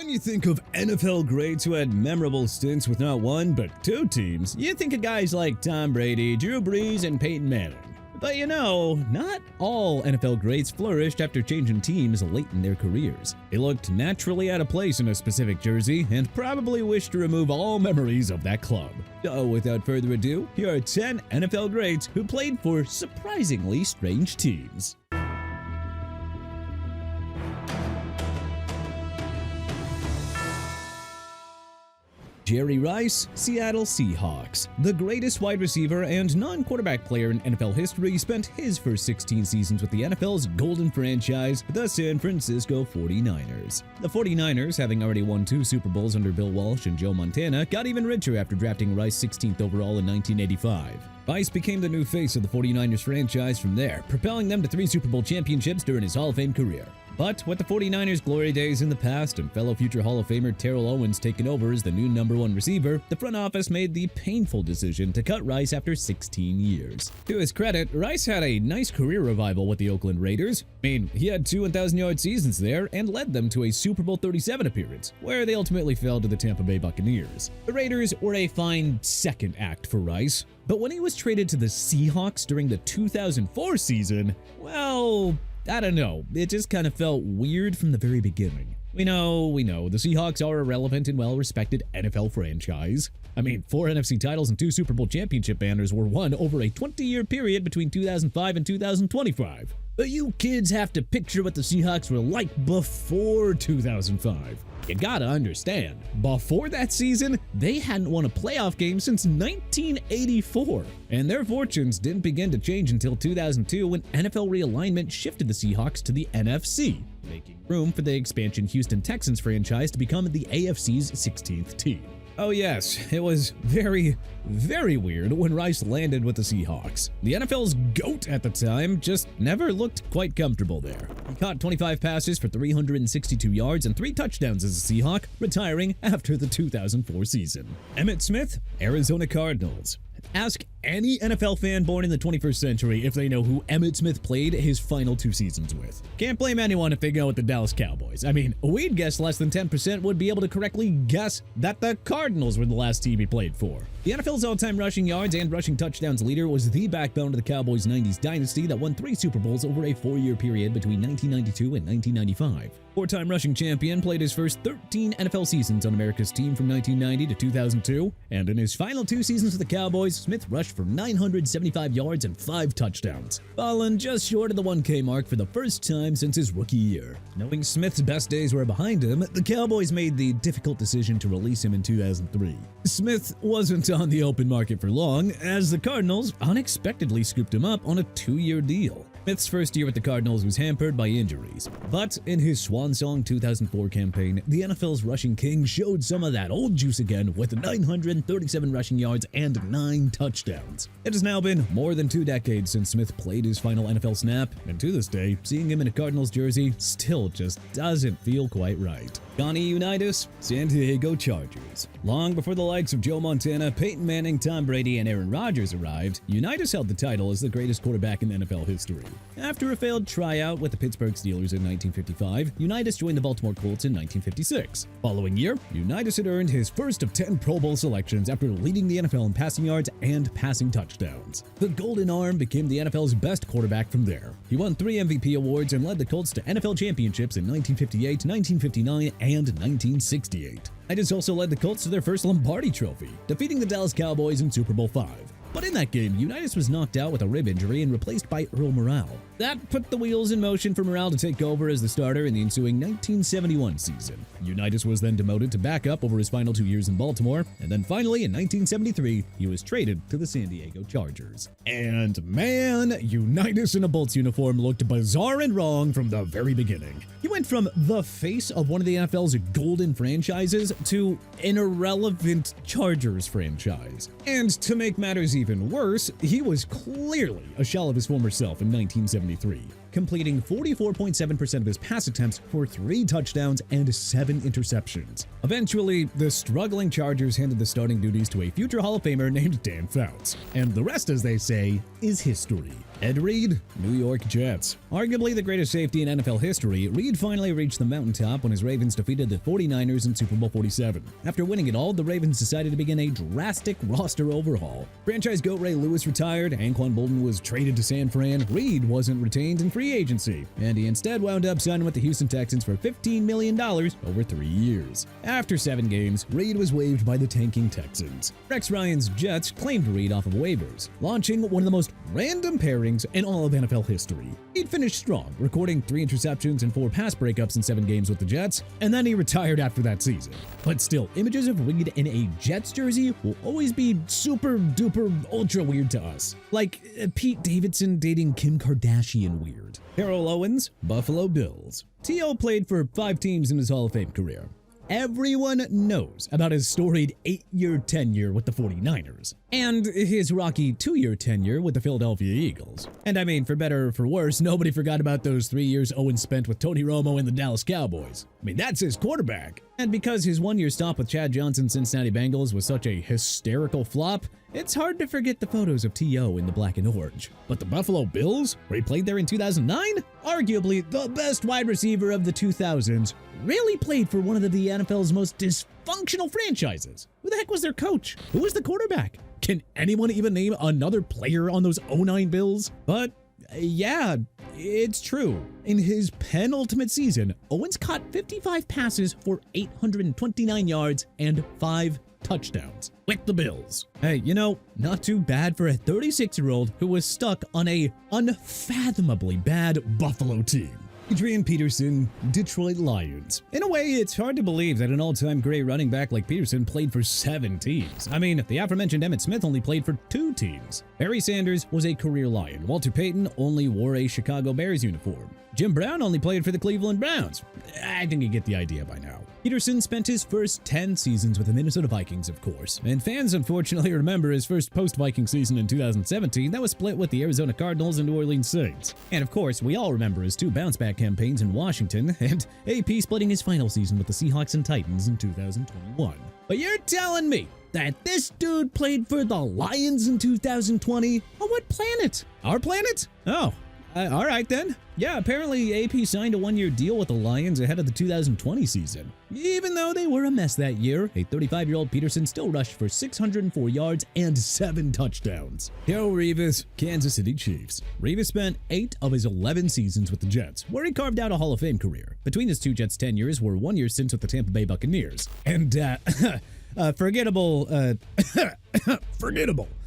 When you think of NFL greats who had memorable stints with not one, but two teams, you think of guys like Tom Brady, Drew Brees, and Peyton Manning. But you know, not all NFL greats flourished after changing teams late in their careers. They looked naturally out of place in a specific jersey and probably wished to remove all memories of that club. So without further ado, here are 10 NFL greats who played for surprisingly strange teams. Jerry Rice, Seattle Seahawks. The greatest wide receiver and non-quarterback player in NFL history spent his first 16 seasons with the NFL's golden franchise, the San Francisco 49ers. The 49ers, having already won 2 Super Bowls under Bill Walsh and Joe Montana, got even richer after drafting Rice 16th overall in 1985. Rice became the new face of the 49ers franchise from there, propelling them to 3 Super Bowl championships during his Hall of Fame career. But with the 49ers' glory days in the past and fellow future Hall of Famer Terrell Owens taking over as the new #1 receiver, the front office made the painful decision to cut Rice after 16 years. To his credit, Rice had a nice career revival with the Oakland Raiders. He had 2 1,000-yard seasons there and led them to a Super Bowl 37 appearance, where they ultimately fell to the Tampa Bay Buccaneers. The Raiders were a fine second act for Rice, but when he was traded to the Seahawks during the 2004 season, well, I don't know, it just kind of felt weird from the very beginning. We know, the Seahawks are a relevant and well-respected NFL franchise. 4 NFC titles and 2 Super Bowl championship banners were won over a 20-year period between 2005 and 2025. But you kids have to picture what the Seahawks were like before 2005. You gotta understand, before that season, they hadn't won a playoff game since 1984, and their fortunes didn't begin to change until 2002 when NFL realignment shifted the Seahawks to the NFC, making room for the expansion Houston Texans franchise to become the AFC's 16th team. Oh yes, it was very, very weird when Rice landed with the Seahawks. The NFL's GOAT at the time just never looked quite comfortable there. He caught 25 passes for 362 yards and 3 touchdowns as a Seahawk, retiring after the 2004 season. Emmitt Smith, Arizona Cardinals. Ask any NFL fan born in the 21st century if they know who Emmitt Smith played his final 2 seasons with. Can't blame anyone if they go with the Dallas Cowboys. We'd guess less than 10% would be able to correctly guess that the Cardinals were the last team he played for. The NFL's all-time rushing yards and rushing touchdowns leader was the backbone of the Cowboys' 90s dynasty that won 3 Super Bowls over a 4-year period between 1992 and 1995. 4-time rushing champion, played his first 13 NFL seasons on America's team from 1990 to 2002, and in his final 2 seasons with the Cowboys, Smith rushed for 975 yards and 5 touchdowns, falling just short of the 1K mark for the first time since his rookie year. Knowing Smith's best days were behind him, the Cowboys made the difficult decision to release him in 2003. Smith wasn't on the open market for long, as the Cardinals unexpectedly scooped him up on a 2-year deal. Smith's first year with the Cardinals was hampered by injuries, but in his swan song 2004 campaign, the NFL's rushing king showed some of that old juice again with 937 rushing yards and 9 touchdowns. It has now been more than 2 decades since Smith played his final NFL snap, and to this day, seeing him in a Cardinals jersey still just doesn't feel quite right. Unitas, San Diego Chargers. Long before the likes of Joe Montana, Peyton Manning, Tom Brady, and Aaron Rodgers arrived, Unitas held the title as the greatest quarterback in NFL history. After a failed tryout with the Pittsburgh Steelers in 1955, Unitas joined the Baltimore Colts in 1956. Following year, Unitas had earned his first of 10 Pro Bowl selections after leading the NFL in passing yards and passing touchdowns. The Golden Arm became the NFL's best quarterback from there. He won 3 MVP awards and led the Colts to NFL championships in 1958, 1959, and 1968. Unitas also led the Colts to their first Lombardi Trophy, defeating the Dallas Cowboys in Super Bowl V. But in that game, Unitas was knocked out with a rib injury and replaced by Earl Morrall. That put the wheels in motion for Morrall to take over as the starter in the ensuing 1971 season. Unitas was then demoted to backup over his final 2 years in Baltimore, and then finally in 1973, he was traded to the San Diego Chargers. And man, Unitas in a Bolts uniform looked bizarre and wrong from the very beginning. He went from the face of one of the NFL's golden franchises to an irrelevant Chargers franchise. And to make matters even worse, he was clearly a shell of his former self in 1973, completing 44.7% of his pass attempts for 3 touchdowns and 7 interceptions. Eventually, the struggling Chargers handed the starting duties to a future Hall of Famer named Dan Fouts, and the rest, as they say, is history. Ed Reed, New York Jets. Arguably the greatest safety in NFL history, Reed finally reached the mountaintop when his Ravens defeated the 49ers in Super Bowl 47. After winning it all, the Ravens decided to begin a drastic roster overhaul. Franchise GOAT Ray Lewis retired, Anquan Boldin was traded to San Fran, Reed wasn't retained in free agency, and he instead wound up signing with the Houston Texans for $15 million over 3 years. After 7 games, Reed was waived by the tanking Texans. Rex Ryan's Jets claimed Reed off of waivers, launching one of the most random pairings in all of NFL history. He'd finished strong, recording 3 interceptions and 4 pass breakups in 7 games with the Jets, and then he retired after that season. But still, images of Reed in a Jets jersey will always be super duper ultra weird to us. Like Pete Davidson dating Kim Kardashian weird. Terrell Owens, Buffalo Bills. T.O. played for 5 teams in his Hall of Fame career. Everyone knows about his storied 8-year tenure with the 49ers, and his rocky 2-year tenure with the Philadelphia Eagles. And I mean, for better or for worse, nobody forgot about those 3 years Owen spent with Tony Romo and the Dallas Cowboys. I mean, that's his quarterback. And because his 1-year stop with Chad Johnson's Cincinnati Bengals was such a hysterical flop, it's hard to forget the photos of T.O. in the black and orange. But the Buffalo Bills, where he played there in 2009? Arguably the best wide receiver of the 2000s, really played for one of the NFL's most dysfunctional franchises. Who the heck was their coach? Who was the quarterback? Can anyone even name another player on those 09 Bills? But yeah, it's true. In his penultimate season, Owens caught 55 passes for 829 yards and 5 touchdowns with the Bills. Hey, you know, not too bad for a 36-year-old who was stuck on a unfathomably bad Buffalo team. Adrian Peterson, Detroit Lions. In a way, it's hard to believe that an all-time great running back like Peterson played for 7 teams. I mean, the aforementioned Emmitt Smith only played for 2 teams. Barry Sanders was a career Lion. Walter Payton only wore a Chicago Bears uniform. Jim Brown only played for the Cleveland Browns. I think you get the idea by now. Peterson spent his first 10 seasons with the Minnesota Vikings, of course, and fans unfortunately remember his first post-Viking season in 2017 that was split with the Arizona Cardinals and New Orleans Saints. And of course, we all remember his 2 bounce-back campaigns in Washington and AP splitting his final season with the Seahawks and Titans in 2021. But you're telling me that this dude played for the Lions in 2020? On what planet? Our planet? Oh. All right then. Yeah, apparently AP signed a 1-year deal with the Lions ahead of the 2020 season. Even though they were a mess that year, a 35-year-old Peterson still rushed for 604 yards and 7 touchdowns. Darrelle Revis, Kansas City Chiefs. Revis spent 8 of his 11 seasons with the Jets, where he carved out a Hall of Fame career. Between his 2 Jets tenures were 1-year stints with the Tampa Bay Buccaneers. And, forgettable.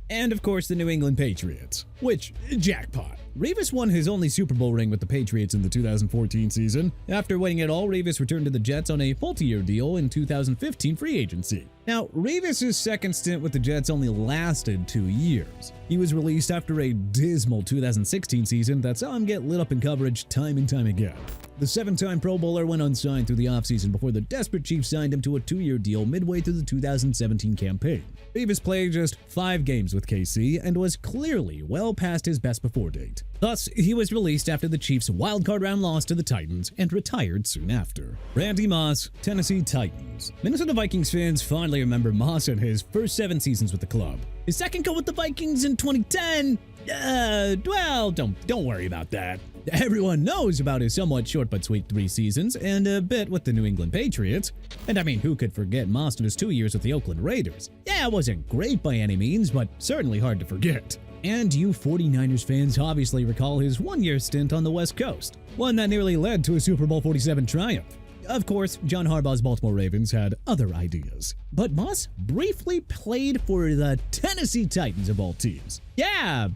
And of course, the New England Patriots. Which, jackpot. Revis won his only Super Bowl ring with the Patriots in the 2014 season. After winning it all, Revis returned to the Jets on a multi-year deal in 2015 free agency. Now, Revis' second stint with the Jets only lasted 2 years. He was released after a dismal 2016 season that saw him get lit up in coverage time and time again. The 7-time Pro Bowler went unsigned through the offseason before the desperate Chiefs signed him to a 2-year deal midway through the 2017 campaign. Revis played just 5 games with KC and was clearly well past his best before date. Thus, he was released after the Chiefs' wildcard round loss to the Titans and retired soon after. Randy Moss, Tennessee Titans. Minnesota Vikings fans fondly remember Moss in his first 7 seasons with the club. His second go with the Vikings in 2010? Well, don't worry about that. Everyone knows about his somewhat short but sweet 3 seasons and a bit with the New England Patriots. And I mean, who could forget Moss in his 2 years with the Oakland Raiders? Yeah, it wasn't great by any means, but certainly hard to forget. And you 49ers fans obviously recall his 1-year stint on the West Coast, one that nearly led to a Super Bowl 47 triumph. Of course, John Harbaugh's Baltimore Ravens had other ideas, but Moss briefly played for the Tennessee Titans of all teams. Yeah,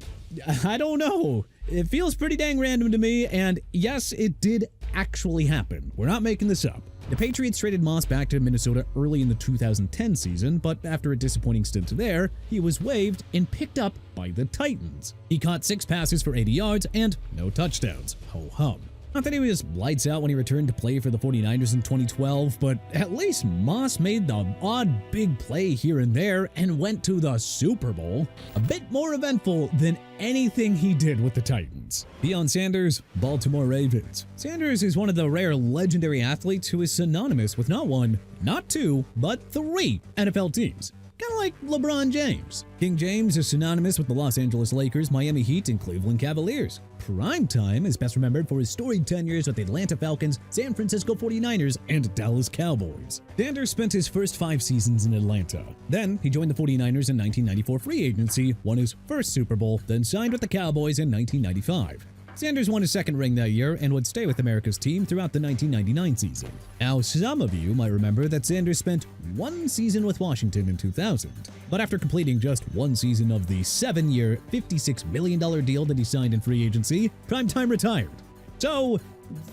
I don't know. It feels pretty dang random to me, and yes, it did actually happen. We're not making this up. The Patriots traded Moss back to Minnesota early in the 2010 season, but after a disappointing stint there, he was waived and picked up by the Titans. He caught 6 passes for 80 yards and no touchdowns. Ho-hum. Not that he was lights out when he returned to play for the 49ers in 2012, but at least Moss made the odd big play here and there and went to the Super Bowl. A bit more eventful than anything he did with the Titans. Deion Sanders, Baltimore Ravens. Sanders is one of the rare legendary athletes who is synonymous with not 1, not 2, but 3 NFL teams. kind of like LeBron James. King James is synonymous with the Los Angeles Lakers, Miami Heat, and Cleveland Cavaliers. Primetime is best remembered for his storied tenures with the Atlanta Falcons, San Francisco 49ers, and Dallas Cowboys. Sanders spent his first 5 seasons in Atlanta. Then, he joined the 49ers in 1994 free agency, won his first Super Bowl, then signed with the Cowboys in 1995. Sanders won his second ring that year and would stay with America's team throughout the 1999 season. Now, some of you might remember that Sanders spent 1 season with Washington in 2000, but after completing just 1 season of the 7-year, $56 million deal that he signed in free agency, Primetime retired. So,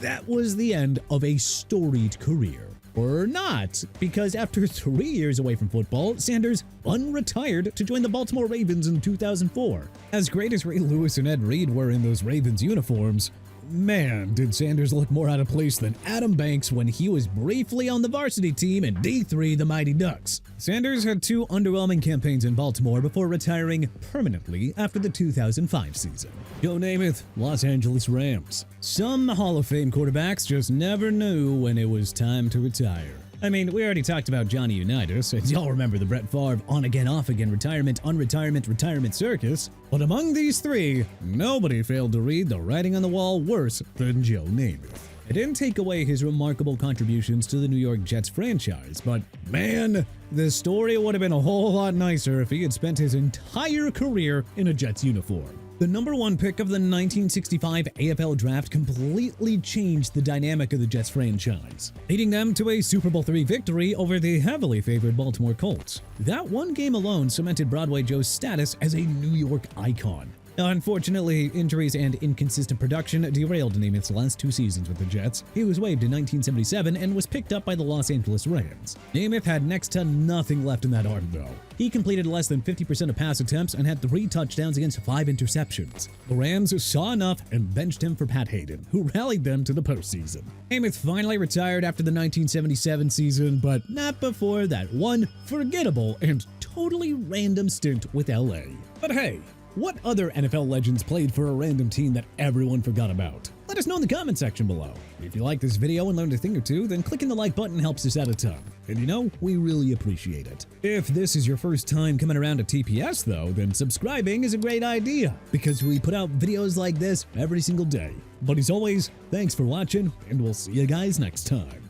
that was the end of a storied career. Or not, because after 3 years away from football, Sanders unretired to join the Baltimore Ravens in 2004. As great as Ray Lewis and Ed Reed were in those Ravens uniforms, man, did Sanders look more out of place than Adam Banks when he was briefly on the varsity team in D3, the Mighty Ducks. Sanders had 2 underwhelming campaigns in Baltimore before retiring permanently after the 2005 season. Joe Namath, Los Angeles Rams. Some Hall of Fame quarterbacks just never knew when it was time to retire. I mean, we already talked about Johnny Unitas, as y'all remember the Brett Favre on-again, off-again, retirement, unretirement, retirement circus. But among these 3, nobody failed to read the writing on the wall worse than Joe Namath. It didn't take away his remarkable contributions to the New York Jets franchise, but man, the story would have been a whole lot nicer if he had spent his entire career in a Jets uniform. The number 1 pick of the 1965 AFL Draft completely changed the dynamic of the Jets franchise, leading them to a Super Bowl III victory over the heavily favored Baltimore Colts. That one game alone cemented Broadway Joe's status as a New York icon. Unfortunately, injuries and inconsistent production derailed Namath's last 2 seasons with the Jets. He was waived in 1977 and was picked up by the Los Angeles Rams. Namath had next to nothing left in that arm, though. He completed less than 50% of pass attempts and had 3 touchdowns against 5 interceptions. The Rams saw enough and benched him for Pat Hayden, who rallied them to the postseason. Namath finally retired after the 1977 season, but not before that one forgettable and totally random stint with LA. But hey, what other NFL legends played for a random team that everyone forgot about? Let us know in the comment section below. If you like this video and learned a thing or two, then clicking the like button helps us out a ton. And you know, we really appreciate it. If this is your first time coming around to TPS though, then subscribing is a great idea, because we put out videos like this every single day. But as always, thanks for watching, and we'll see you guys next time.